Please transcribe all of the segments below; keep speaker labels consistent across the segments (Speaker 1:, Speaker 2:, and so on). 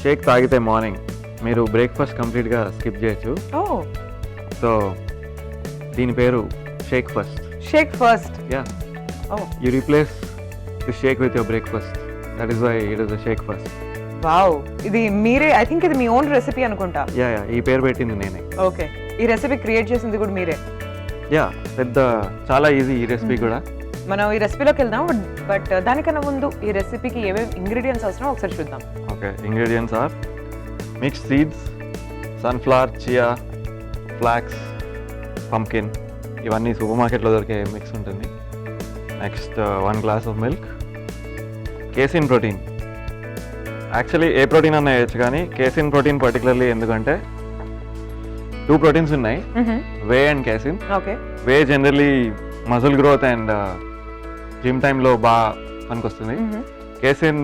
Speaker 1: షేక్ తాగితే మార్నింగ్ మీరు బ్రేక్ఫాస్ట్ కంప్లీట్గా స్కిప్ చేయొచ్చు.
Speaker 2: ఓ
Speaker 1: సో దీని పేరు shake fast.
Speaker 2: Shake fast.
Speaker 1: Yeah,
Speaker 2: ఓ
Speaker 1: you replace the shake with your breakfast. That is why it is the shake fast.
Speaker 2: Wow, ఇది మీరే, ఐ థింక్ ఇది మీ ఓన్ రెసిపీ అనుకుంటా.
Speaker 1: యా, ఈ పేరు పెట్టింది నేనే.
Speaker 2: ఓకే, ఈ రెసిపీ క్రియేట్ చేసింది కూడా మీరే?
Speaker 1: యా, చాలా ఈజీ ఈ రెసిపీ కూడా.
Speaker 2: మనం ఈ రెసిపీలోకి వెళ్దాం, బట్ దానికన్నా ముందు ఈ రెసిపీకి ఏమేమి ఇంగ్రీడియంట్స్ అవసరం ఒకసారి చూద్దాం.
Speaker 1: Okay, ingredients are mixed seeds, sunflower, chia, flax, pumpkin. ఇవన్నీ సూపర్ మార్కెట్లో దొరికే మిక్స్ ఉంటుంది. Next 1 glass of milk, casein protein. Actually ఏ ప్రోటీన్ అన్నా వేయచ్చు, కానీ కేసిన్ ప్రోటీన్ పర్టికులర్లీ ఎందుకంటే 2 ప్రోటీన్స్ ఉన్నాయి, whey and casein.
Speaker 2: Okay,
Speaker 1: whey generally muscle growth and gym టైంలో బాగా పనికొస్తుంది. Casein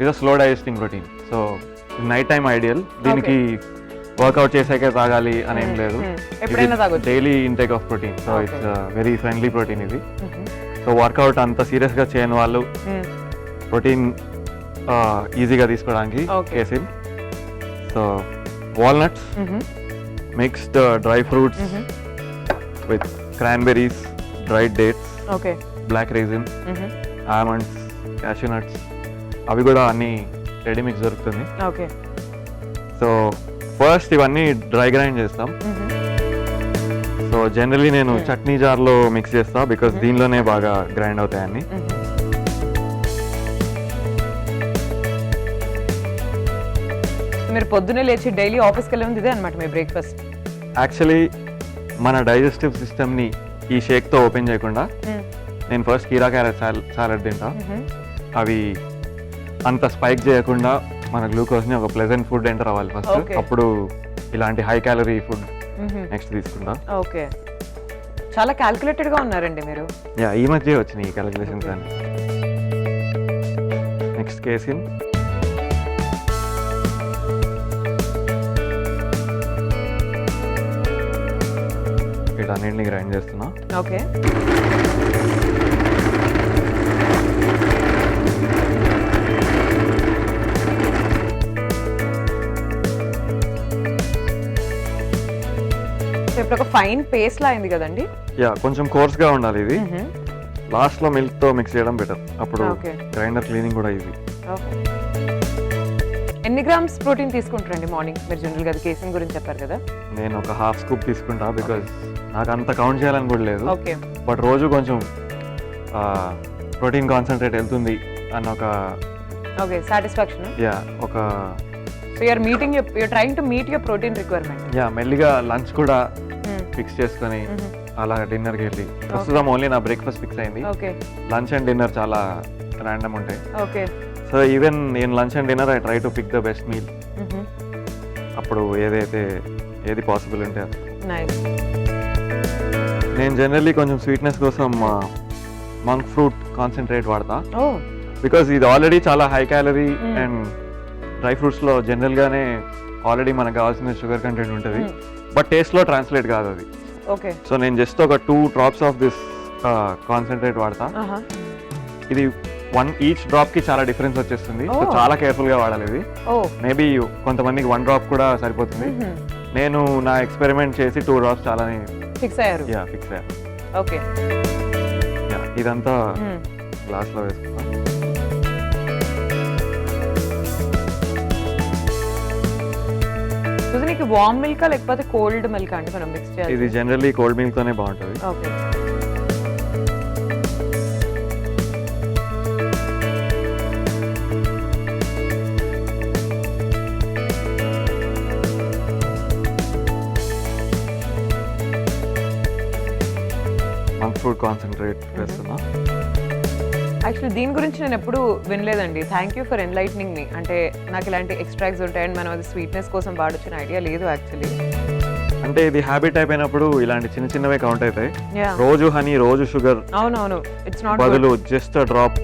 Speaker 1: is a slow digesting protein, so night time ideal. దీనికి వర్కౌట్ చేసాకే తాగాలి అని ఏం లేదు,
Speaker 2: ఎప్పుడైనా తాగొచ్చు.
Speaker 1: Daily intake of protein. So it's very friendly protein ఇది. సో వర్కౌట్ అంత సీరియస్గా చేయని వాళ్ళు ప్రోటీన్ ఈజీగా తీసుకోవడానికి casein. So walnuts, mixed dry fruits with cranberries, dried dates, black raisin, almonds, cashew nuts. అవి కూడా అన్ని రెడీ మిక్స్ దొరుకుతుంది.
Speaker 2: ఓకే,
Speaker 1: సో ఫస్ట్ ఇవన్నీ డ్రై గ్రైండ్ చేస్తాం. సో జనరలీ నేను చట్నీ జార్లో మిక్స్ చేస్తా, బికాస్ దీనిలోనే బాగా గ్రైండ్ అవుతాయి అన్ని.
Speaker 2: మీరు పొద్దున్నే లేచి డైలీ ఆఫీస్కి వెళ్ళే ముందు ఇదే అనమాట మీ బ్రేక్ఫాస్ట్?
Speaker 1: యాక్చువల్లీ మన డైజెస్టివ్ సిస్టమ్ని ఈ షేక్తో ఓపెన్ చేయకుండా నేను ఫస్ట్ కీరా క్యారెట్ సాలడ్ తింటా. అవి అంత స్పైక్ చేయకుండా మన గ్లూకోజ్ని ఒక ప్లెజెంట్ ఫుడ్ ఎంటర్ అవ్వాలి ఫస్ట్, అప్పుడు ఇలాంటి హై క్యాలరీ ఫుడ్ నెక్స్ట్ తీసుకుంటా.
Speaker 2: ఓకే, చాలా క్యాల్కులేటెడ్గా ఉన్నారండి మీరు.
Speaker 1: యా, ఈ మధ్య వచ్చినాయి ఈ క్యాలిక్యులేషన్స్ అన్ని. నెక్స్ట్ కేసిన్, వీటన్నింటిని గ్రైండ్ చేస్తున్నా.
Speaker 2: ఓకే, ఇప్పుడు ఒక ఫైన్ పేస్ట్ లా అయింది కదండి?
Speaker 1: యా, కొంచెం కోర్స్ గా ఉండాలి ఇది. లాస్ట్ లో మిల్క్ తో మిక్స్ చేయడం బెటర్, అప్పుడు గ్రైండర్ క్లీనింగ్ కూడా ఈజీ.
Speaker 2: ఎన్ని గ్రామ్స్ ప్రోటీన్ తీసుకుంటారండి మార్నింగ్ మీరు జనరల్ గా? కేసిన్ గురించి చెప్పారు కదా.
Speaker 1: నేను ఒక హాఫ్ స్కూప్ తీసుకుంటా, బికాజ్ నాకు అంత కౌంట్ చేయాలని కూడా లేదు.
Speaker 2: ఓకే,
Speaker 1: బట్ రోజు కొంచెం ప్రోటీన్ కాన్సన్ట్రేట్ వెళ్తుంది అన్న ఒక
Speaker 2: సాటిస్ఫాక్షన్.
Speaker 1: యా, ఒక
Speaker 2: so you're trying to meet your protein requirement.
Speaker 1: Yeah, మెల్లిగా లంచ్ కూడా ఫిక్స్ చేసుకొని అలా డిన్నర్కి వెళ్ళి. ప్రస్తుతం ఓన్లీ నా బ్రేక్ఫాస్ట్ ఫిక్స్ అయింది. లంచ్ అండ్ డిన్నర్ చాలా ర్యాండమ్ ఉంటాయి.
Speaker 2: ఓకే,
Speaker 1: సో ఈవెన్ నేను lunch and dinner I try to pick the best meal. అప్పుడు ఏది పాసిబుల్ ఉంటే అది. నేను జనరల్లీ కొంచెం స్వీట్నెస్ కోసం మంక్ ఫ్రూట్ కాన్సన్ట్రేట్ వాడతా, బికాస్ ఇది ఆల్రెడీ చాలా హై క్యాలరీ అండ్ డ్రై ఫ్రూట్స్లో జనరల్గానే ఆల్రెడీ మనకు కావాల్సిన షుగర్ కంటెంట్ ఉంటుంది, బట్ టేస్ట్లో ట్రాన్స్లేట్ కాదు అది.
Speaker 2: ఓకే,
Speaker 1: సో నేను జస్ట్ ఒక 2 drops ఆఫ్ దిస్ కాన్సన్ట్రేట్ వాడతా. ఇది ఈచ్ డ్రాప్ కి చాలా డిఫరెన్స్ వచ్చేస్తుంది, సో చాలా కేర్ఫుల్ గా వాడాలి ఇది. మేబీ కొంతమందికి 1 drop కూడా సరిపోతుంది. నేను నా ఎక్స్పెరిమెంట్ చేసి 2 drops చాలా
Speaker 2: ఫిక్స్ అయ్యారు.
Speaker 1: యా, ఫిక్స్ అయ్యారు.
Speaker 2: ఓకే,
Speaker 1: యా, ఇదంతా గ్లాస్ లో వేసుకుంటాం.
Speaker 2: నీకు వార్మ్ మిల్క్ లేకపోతే కోల్డ్ మిల్క్ అండి మనం మిక్స్ చేయాలి?
Speaker 1: ఇది జనరల్లీ కోల్డ్ మిల్క్ తోనే బాగుంటుంది.
Speaker 2: ఓకే,
Speaker 1: మంక్ ఫ్రూట్ కాన్సన్ట్రేట్ వేస్తున్నా.
Speaker 2: యాక్చువల్లీ దీని గురించి నేను ఎప్పుడు వినలేదండి. థ్యాంక్ యూ ఫర్ ఎన్లైటనింగ్ మీ. అంటే నాకు ఇలాంటి ఎక్స్ట్రాక్ట్స్ ఉంటాయని మనం అది స్వీట్నెస్ కోసం వాడొచ్చిన ఐడియా లేదు యాక్చువల్లీ.
Speaker 1: అంటే ఇది హ్యాబిట్ అయిపోయినప్పుడు ఇలాంటి చిన్న చిన్నవే కౌంట్ అవుతాయి. రోజు హనీ, రోజు షుగర్
Speaker 2: అవునవును, ఇట్స్ నాట్
Speaker 1: బదులు జస్ట్ డ్రాప్.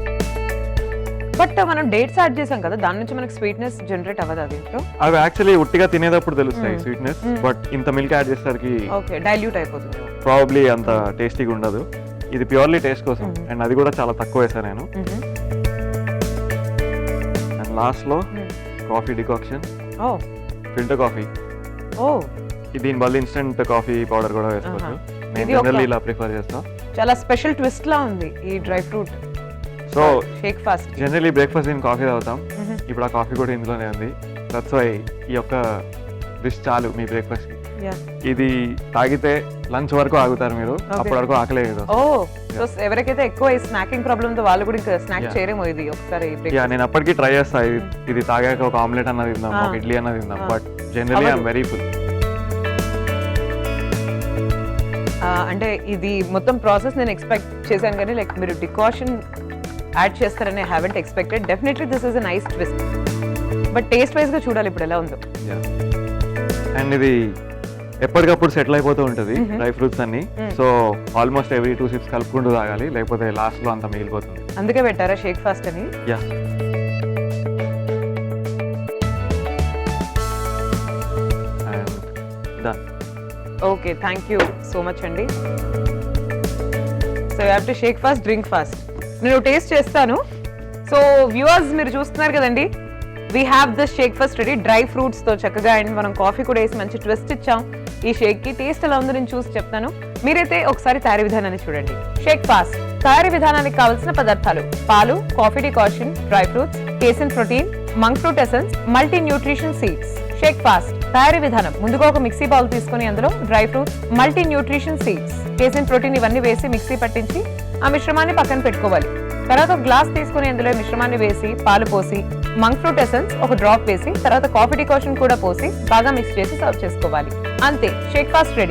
Speaker 2: బట్ మనం డేట్స్ యాడ్ చేసాం కదా, దాని నుంచి మనకి స్వీట్నెస్ జనరేట్ అవ్వదు దీంట్లో?
Speaker 1: అవి యాక్చువల్లీ ఉట్టిగా తినేటప్పుడు తెలుస్తాయి స్వీట్నెస్, బట్ ఇంత మిల్క్ యాడ్ చేసేసరికి
Speaker 2: డైల్యూట్ అయిపోతుంది,
Speaker 1: ప్రాబబ్లీ అంత టేస్టీగా ఉండదు. ఇది ప్యూర్లీ టేస్ట్ కోసం, అండ్ అది కూడా చాలా తక్కువ వేసాను నేను. అండ్ లాస్ట్ లో కాఫీ డికాక్షన్,
Speaker 2: ఓ
Speaker 1: ఫిల్టర్ కాఫీ.
Speaker 2: ఓ
Speaker 1: దీని బదులు ఇన్స్టెంట్ కాఫీ పౌడర్ కూడా వేసుకోవచ్చు. నేను
Speaker 2: ఇది ఒక-
Speaker 1: జనరల్లీ ఇలా ప్రిఫర్ చేస్తాను.
Speaker 2: చాలా స్పెషల్ ట్విస్ట్ లా ఉంది ఈ dry fruit
Speaker 1: so
Speaker 2: shake fast.
Speaker 1: Generally breakfast దీని కాఫీ తాగుతాం. ఇప్పుడు ఆ కాఫీ కూడా ఇందులోనే ఉంది. దట్స్ వై ఈ యొక్క డిష్ చాలు మీ బ్రేక్ఫాస్ట్కి. ఇది తాగితే లంచ్ వరకు ఆగుతారు మీరు, అప్పటి వరకు ఆకలేదు.
Speaker 2: ఓ సో ఎవరికైతే ఎక్కువ ఈ స్నాకింగ్ ప్రాబ్లమ్ తో వాళ్ళు కూడా ఇంకా స్నాక్ చేయరేమో ఇది ఒకసారి
Speaker 1: యా, నేను అప్పటికి ట్రై చేస్తా. ఇది తాగాక ఒక ఆమ్లెట్ అన్నది తిందాం, ఒక ఇడ్లీ అన్నది తిందాం. But generally I'm very full.
Speaker 2: అంటే ఇది మొత్తం ప్రాసెస్ నేను ఎక్స్పెక్ట్ చేశాను కానీ లైక్ మీరు డికాషన్ యాడ్ చేస్తారని haven't expected. Definitely this is a nice twist. But taste wise గా చూడాలి ఇప్పుడు ఎలా ఉందో.
Speaker 1: అండ్ ఇది ఎప్పటికప్పుడు సెటిల్ అయిపోతూ ఉంటుంది డ్రై ఫ్రూట్స్ అన్ని. సో ఆల్మోస్ట్ ఎవ్రీ 2 sips కలుపుకుంటూ తాగాలి, లేకపోతే లాస్ట్ లో అంతా మిగిలిపోతుంది.
Speaker 2: అందుకే పెట్టారా షేక్ ఫాస్ట్ అని?
Speaker 1: Yeah, and done.
Speaker 2: Okay, thank you so much అండి. So you have to shake fast, drink fast. నేను టేస్ట్ చేస్తాను. సో వ్యూవర్స్ మీరు చూస్తున్నారు కదండి, we have the shake first ready dry ఫ్రూట్స్తో చక్కగా. అండ్ మనం కాఫీ కూడా వేసి మంచి ట్విస్ట్ ఇచ్చాం ఈ షేక్కి. టేస్ట్ ఎలా ఉందో నేను చూసి చెప్తాను. మీరైతే ఒకసారి తయారీ విధానాన్ని చూడండి. షేక్ ఫాస్ట్ తయారీ విధానానికి కావాల్సిన పదార్థాలు: పాలు, coffee decoction, dry fruits, casein protein, monk fruit essence, multi nutrition seeds. Shake fast తయారీ విధానం: ముందుగా ఒక మిక్సీ బౌల్ తీసుకుని అందులో dry fruits, multi nutrition seeds, casein protein ఇవన్నీ వేసి మిక్సీ పట్టించి ఆ మిశ్రమాన్ని పక్కన పెట్టుకోవాలి. తర్వాత ఒక గ్లాస్ తీసుకుని అందులో మిశ్రమాన్ని వేసి పాలు పోసి, మంక్ ఫ్రూట్ ఎసెన్స్ ఒక డ్రాప్ వేసి, తర్వాత కాఫీ డికాషన్ కూడా పోసి బాగా మిక్స్ చేసి సర్వ్ చేసుకోవాలి. అంతే, షేక్ ఫాస్ట్ రెడీ.